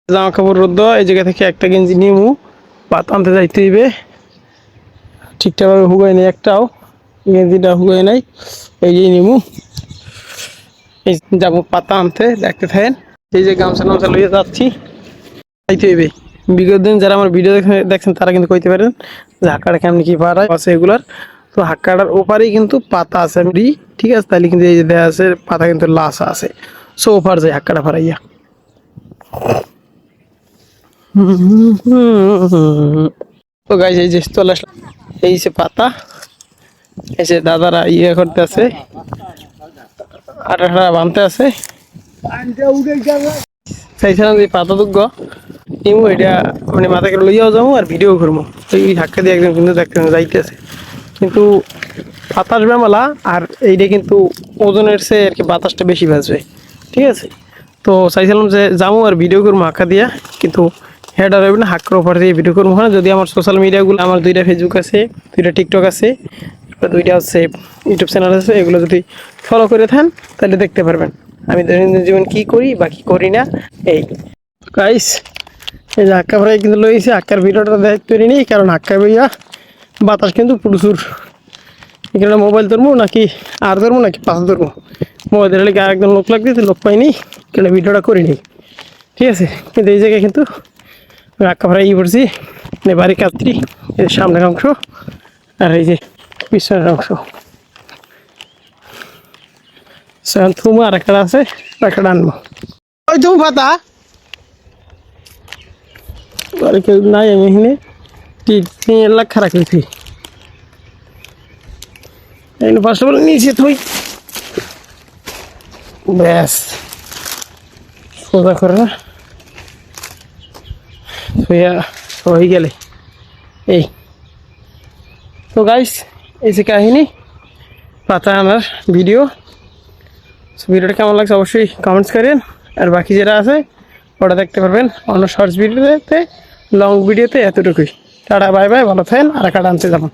জামা কাপড় রোদ এই জায়গা থেকে একটা গেঞ্জি নিমু পাতা আনতে যাইতে হইবে ঠিকঠাকভাবে হুগাই নেই একটাও গেঞ্জিটা হুগাই নাই এই যে নিমু এই যাবো পাতা আনতে দেখতে থাকেন এই যে গামছা নামছা লইয়া যাচ্ছি যাইতে হইবে বিগত দিন যারা আমার ভিডিও দেখছেন তারা কিন্তু কইতে পারেন যে হাক্কাটা কেমন কি পাড়া আছে এগুলার তো হাক্কাটার ওপারেই কিন্তু পাতা আছে ঠিক আছে তাহলে কিন্তু এই যে দেওয়া আছে পাতা কিন্তু লাশ আছে সো ওপার যায় হাক্কাটা ফারাইয়া তো গাইজ এই যে চলে আসলাম এই যে পাতা এই যে দাদারা ইয়ে করতে আছে আটা বানতে আছে চাইছিলাম যে পাতা দুগ্গ নিমু এটা মানে মাথাকে লইয়াও যাবো আর ভিডিও করবো এই ধাক্কা দিয়ে একদম কিন্তু দেখতে যাইতেছে কিন্তু বাতাস বেমালা আর এইটা কিন্তু ওজনের চেয়ে আর কি বাতাসটা বেশি বাজবে ঠিক আছে তো চাইছিলাম যে যাবো আর ভিডিও করবো হাক্কা দিয়া কিন্তু হেডার হবে না হাক্কার ওপর দিয়ে ভিডিও করবো না যদি আমার সোশ্যাল মিডিয়াগুলো আমার 2টা ফেসবুক আছে 2টা টিকটক আছে 2টা হচ্ছে ইউটিউব চ্যানেল আছে এগুলো যদি ফলো করে থাকেন তাহলে দেখতে পারবেন আমি দৈনন্দিন জীবন কী করি বা কী করি না এই গাইস এই যে হাক্কা ফ্রাই কিন্তু লইছে হাক্কার ভিডিওটা তৈরি নেই কারণ হাক্কা ভাইয়া বাতাস কিন্তু প্রচুর এখানে মোবাইল ধরবো নাকি আর ধরবো নাকি পাশ ধরবো মোবাইল ধরলে একদম লোক লাগতেছে লোক পাইনি কেন ভিডিওটা করিনি ঠিক আছে কিন্তু এই জায়গায় কিন্তু হাক্কা ফ্রাই করছি বাড়ির কাত্রি এই সামনের অংশ আর এই যে পিছনের অংশ তুমি আর একটা আছে একটা আনবো ওই তুমি পাতা আর কেউ নাই আমি এখানে 3 লাখ খারাপ খেয়েছি এখানে 500 বলে নিয়েছি তুই ব্যাস সোজা করে না হয়ে গেলে এই তো গাইস এই যে কাহিনী পাতা আমার ভিডিওটা কেমন লাগছে অবশ্যই কমেন্টস করেন আর বাকি যেটা আছে ওটা দেখতে পারবেন অন্য শর্টস ভিডিওতে লং ভিডিওতে এতটুকুই টাটা বাই বাই ভালো থাকেন আর একটা আনতে যাবেন